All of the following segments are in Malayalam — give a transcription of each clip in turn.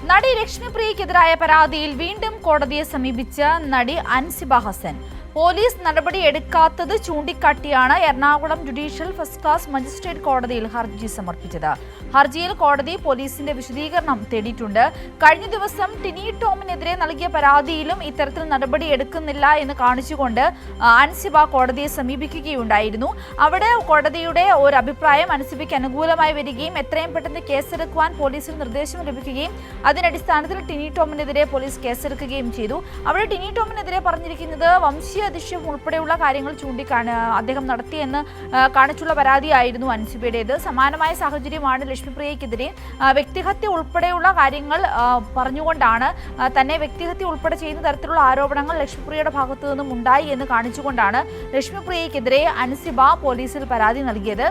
നടി ലക്ഷ്മിപ്രിയക്കെതിരായ പരാതിയിൽ വീണ്ടും കോടതിയെ സമീപിച്ച നടി അൻസിബ ഹസൻ. പോലീസ് നടപടിയെടുക്കാത്തത് ചൂണ്ടിക്കാട്ടിയാണ് Ernakulam judicial first class magistrate കോടതിയിൽ ഹർജി സമർപ്പിച്ചത്. ഹർജിയിൽ കോടതി പോലീസിന്റെ വിശദീകരണം തേടിയിട്ടുണ്ട്. കഴിഞ്ഞ ദിവസം ടിനി ടോമിനെതിരെ നൽകിയ പരാതിയിലും ഇത്തരത്തിൽ നടപടിയെടുക്കുന്നില്ല എന്ന് കാണിച്ചുകൊണ്ട് അൻസിബ കോടതിയെ സമീപിക്കുകയുണ്ടായിരുന്നു. അവിടെ കോടതിയുടെ ഒരു അഭിപ്രായം അൻസിബയ്ക്ക് അനുകൂലമായി വരികയും എത്രയും പെട്ടെന്ന് കേസെടുക്കുവാൻ പോലീസിന് നിർദ്ദേശം ലഭിക്കുകയും അതിനടിസ്ഥാനത്തിൽ ടിനി ടോമിനെതിരെ പോലീസ് കേസെടുക്കുകയും ചെയ്തു. അവിടെ ടിനി ടോമിനെതിരെ പറഞ്ഞിരിക്കുന്നത് വംശീയ അധിക്ഷേപം ഉൾപ്പെടെയുള്ള കാര്യങ്ങൾ അദ്ദേഹം നടത്തിയെന്ന് കാണിച്ചുള്ള പരാതിയായിരുന്നു അൻസിബയുടേത്. സമാനമായ സാഹചര്യമാണ് ലക്ഷ്മിപ്രിയക്കെതിരെ. വ്യക്തിഹത്യ ഉൾപ്പെടെയുള്ള കാര്യങ്ങൾ പറഞ്ഞുകൊണ്ടാണ് തന്നെ വ്യക്തിഹത്യ ഉൾപ്പെടെ ചെയ്യുന്ന തരത്തിലുള്ള ആരോപണങ്ങൾ ലക്ഷ്മിപ്രിയയുടെ ഭാഗത്തു നിന്നും ഉണ്ടായി എന്ന് കാണിച്ചുകൊണ്ടാണ് ലക്ഷ്മിപ്രിയക്കെതിരെ അൻസിബ പോലീസിൽ പരാതി നൽകിയത്.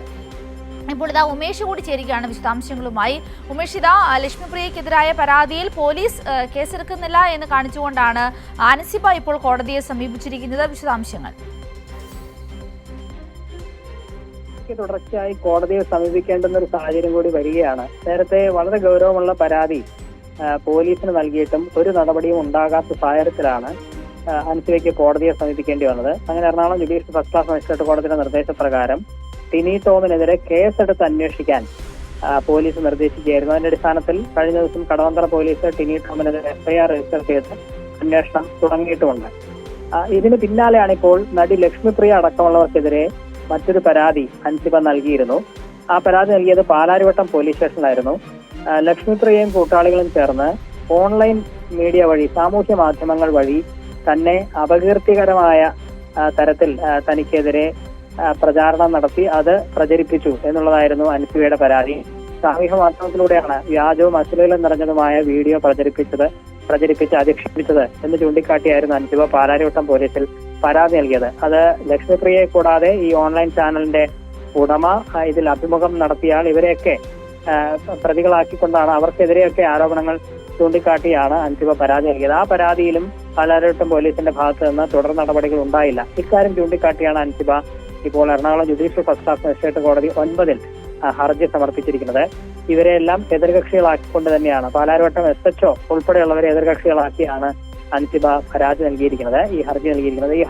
ഇപ്പോൾ ഇതാ ഉമേഷ് കൂടി ചേരുകയാണ് വിശദാംശങ്ങളുമായി. ഉമേഷ്, ഇതാ ലക്ഷ്മിപ്രിയക്കെതിരായ പരാതിയിൽ പോലീസ് കേസെടുക്കുന്നില്ല എന്ന് കാണിച്ചുകൊണ്ടാണ് അൻസിബ ഇപ്പോൾ കോടതിയെ സമീപിച്ചിരിക്കുന്നത്. വിശദാംശങ്ങൾ. തുടർച്ചയായി കോടതിയെ സമീപിക്കേണ്ടുന്ന ഒരു സാഹചര്യം കൂടി വരികയാണ്. നേരത്തെ വളരെ ഗൗരവമുള്ള പരാതി പോലീസിന് നൽകിയിട്ടും ഒരു നടപടിയും ഉണ്ടാകാത്ത സാഹചര്യത്തിലാണ് അൻസിബയ്ക്ക് കോടതിയെ സമീപിക്കേണ്ടി വന്നത്. അങ്ങനെ Ernakulam judicial first class magistrate കോടതിയുടെ നിർദ്ദേശപ്രകാരം ടിനി ടോമിനെതിരെ കേസെടുത്ത് അന്വേഷിക്കാൻ പോലീസ് നിർദ്ദേശിക്കുകയായിരുന്നു. അതിന്റെ അടിസ്ഥാനത്തിൽ കഴിഞ്ഞ ദിവസം കടവന്തറ പോലീസ് ടിനി ടോമിനെതിരെ എഫ്ഐആർ രജിസ്റ്റർ ചെയ്ത് അന്വേഷണം തുടങ്ങിയിട്ടുമുണ്ട്. ഇതിന് പിന്നാലെയാണ് ഇപ്പോൾ നടി ലക്ഷ്മിപ്രിയ അടക്കമുള്ളവർക്കെതിരെ മറ്റൊരു പരാതി അൻസിബ നൽകിയിരുന്നു. ആ പരാതി നൽകിയത് പാലാരിവട്ടം പോലീസ് സ്റ്റേഷനിലായിരുന്നു. ലക്ഷ്മിപ്രിയയും കൂട്ടാളികളും ചേർന്ന് ഓൺലൈൻ മീഡിയ വഴി, സാമൂഹ്യ മാധ്യമങ്ങൾ വഴി തന്നെ അപകീർത്തികരമായ തരത്തിൽ തനിക്കെതിരെ പ്രചാരണം നടത്തി അത് പ്രചരിപ്പിച്ചു എന്നുള്ളതായിരുന്നു അൻസിബയുടെ പരാതി. സാമൂഹ്യ മാധ്യമത്തിലൂടെയാണ് വ്യാജവും അശ്ലീലം നിറഞ്ഞതുമായ വീഡിയോ പ്രചരിപ്പിച്ച് അധിക്ഷേപിച്ചത് എന്ന് ചൂണ്ടിക്കാട്ടിയായിരുന്നു അൻസിബ പാലാരിവട്ടം പോലീസിൽ പരാതി നൽകിയത്. അത് ലക്ഷ്മിപ്രിയയെ കൂടാതെ ഈ ഓൺലൈൻ ചാനലിന്റെ ഉടമ, ഇതിൽ അഭിമുഖം നടത്തിയാൽ ഇവരെയൊക്കെ പ്രതികളാക്കിക്കൊണ്ടാണ്, അവർക്കെതിരെയൊക്കെ ആരോപണങ്ങൾ ചൂണ്ടിക്കാട്ടിയാണ് അൻസിബ പരാതി നൽകിയത്. ആ പരാതിയിലും പാലാരിവട്ടം പോലീസിന്റെ ഭാഗത്ത് നിന്ന് തുടർ നടപടികൾ ഉണ്ടായില്ല. ഇക്കാര്യം ചൂണ്ടിക്കാട്ടിയാണ് അൻസിബ ഇപ്പോൾ Ernakulam judicial first class magistrate കോടതി 9 ഹർജി സമർപ്പിച്ചിരിക്കുന്നത്. ഇവരെല്ലാം എതിർകക്ഷികളാക്കിക്കൊണ്ട് തന്നെയാണ്, പാലാരിവട്ടം SHO ഉൾപ്പെടെയുള്ളവരെ എതിർകക്ഷികളാക്കിയാണ് അൻസിബ പരാതി നൽകിയിരിക്കുന്നത്, ഈ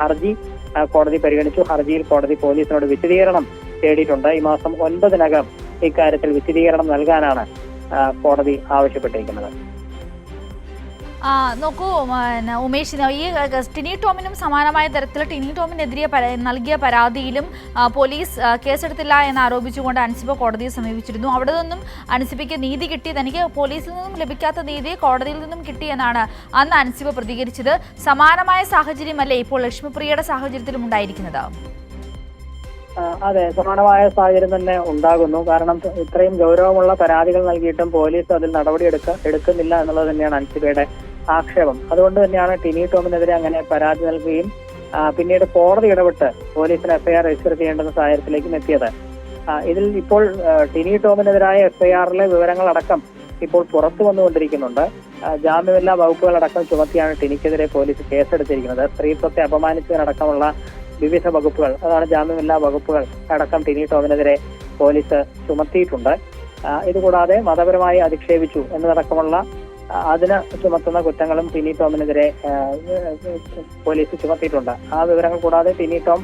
ഹർജി കോടതി പരിഗണിച്ചു. ഹർജിയിൽ കോടതി പോലീസിനോട് വിശദീകരണം തേടിയിട്ടുണ്ട്. ഈ മാസം 9-നകം ഇക്കാര്യത്തിൽ വിശദീകരണം നൽകാനാണ് കോടതി ആവശ്യപ്പെട്ടിരിക്കുന്നത്. നോക്കൂ ഉമേഷ്, ഈ ടിനി ടോമിനും സമാനമായ തരത്തിൽ ടിനി ടോമിനെതിരെ നൽകിയ പരാതിയിലും പോലീസ് കേസെടുത്തില്ല എന്ന് ആരോപിച്ചുകൊണ്ട് അൻസിബ കോടതിയെ സമീപിച്ചിരുന്നു. അവിടെ നിന്നും അൻസിബയ്ക്ക് നീതി കിട്ടി, തനിക്ക് പോലീസിൽ നിന്നും ലഭിക്കാത്ത നീതി കോടതിയിൽ നിന്നും കിട്ടി എന്നാണ് അന്ന് അൻസിബ പ്രതികരിച്ചത്. സമാനമായ സാഹചര്യമല്ലേ ഇപ്പോൾ ലക്ഷ്മിപ്രിയയുടെ സാഹചര്യത്തിലും ഉണ്ടായിരിക്കുന്നത്? അതെ, സമാനമായ സാഹചര്യം തന്നെ ഉണ്ടാകുന്നു. കാരണം ഇത്രയും ഗൗരവമുള്ള പരാതികൾ നൽകിയിട്ടും പോലീസ് അതിൽ നടപടി എടുക്കുന്നില്ല എന്നുള്ളത് തന്നെയാണ് അൻസിബയുടെ ആക്ഷേപം. അതുകൊണ്ട് തന്നെയാണ് ടിനി ടോമിനെതിരെ അങ്ങനെ പരാതി നൽകുകയും പിന്നീട് കോടതി ഇടപെട്ട് പോലീസിന് എഫ്ഐആർ രജിസ്റ്റർ ചെയ്യേണ്ടുന്ന സാഹചര്യത്തിലേക്കും എത്തിയത്. ഇതിൽ ഇപ്പോൾ ടിനി ടോമിനെതിരായ എഫ്ഐആറിലെ വിവരങ്ങളടക്കം ഇപ്പോൾ പുറത്തു വന്നുകൊണ്ടിരിക്കുന്നുണ്ട്. ജാമ്യമില്ലാ വകുപ്പുകളടക്കം ചുമത്തിയാണ് ടിനിക്കെതിരെ പോലീസ് കേസെടുത്തിരിക്കുന്നത്. സ്ത്രീത്വത്തെ അപമാനിച്ചതിനടക്കമുള്ള വിവിധ വകുപ്പുകൾ, അതാണ് ജാമ്യമില്ലാ വകുപ്പുകൾ അടക്കം ടിനി ടോമിനെതിരെ പോലീസ് ചുമത്തിയിട്ടുണ്ട്. ഇതുകൂടാതെ മതപരമായി അധിക്ഷേപിച്ചു എന്നതടക്കമുള്ള അതിന് ചുമത്തുന്ന കുറ്റങ്ങളും ടിനി ടോമിനെതിരെ പോലീസ് ചുമത്തിയിട്ടുണ്ട്. ആ വിവരങ്ങൾ കൂടാതെ ടിനി ടോം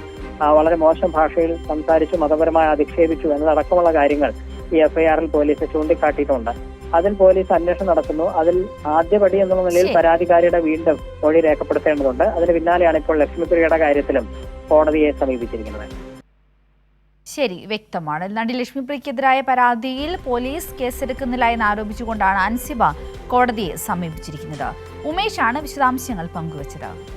വളരെ മോശം ഭാഷയിൽ സംസാരിച്ചു, മതപരമായി അധിക്ഷേപിച്ചു എന്നതടക്കമുള്ള കാര്യങ്ങൾ ഈ എഫ്ഐആറിൽ പോലീസ് ചൂണ്ടിക്കാട്ടിയിട്ടുണ്ട്. അതിൽ പോലീസ് അന്വേഷണം നടത്തുന്നു. അതിൽ ആദ്യപടി എന്നുള്ള നിലയിൽ പരാതിക്കാരിയുടെ വീണ്ടും മൊഴി രേഖപ്പെടുത്തേണ്ടതുണ്ട്. അതിന് പിന്നാലെയാണ് ഇപ്പോൾ ലക്ഷ്മിപ്രിയയുടെ കാര്യത്തിലും കോടതിയെ സമീപിച്ചിരിക്കുന്നത്. ശരി, വ്യക്തമാണ്. നടി ലക്ഷ്മിപ്രിയക്കെതിരായ പരാതിയിൽ പോലീസ് കേസെടുക്കുന്നില്ല എന്ന് ആരോപിച്ചുകൊണ്ടാണ് അൻസിബ കോടതിയെ സമീപിച്ചിരിക്കുന്നത്. ഉമേഷാണ് വിശദാംശങ്ങൾ പങ്കുവച്ചത്.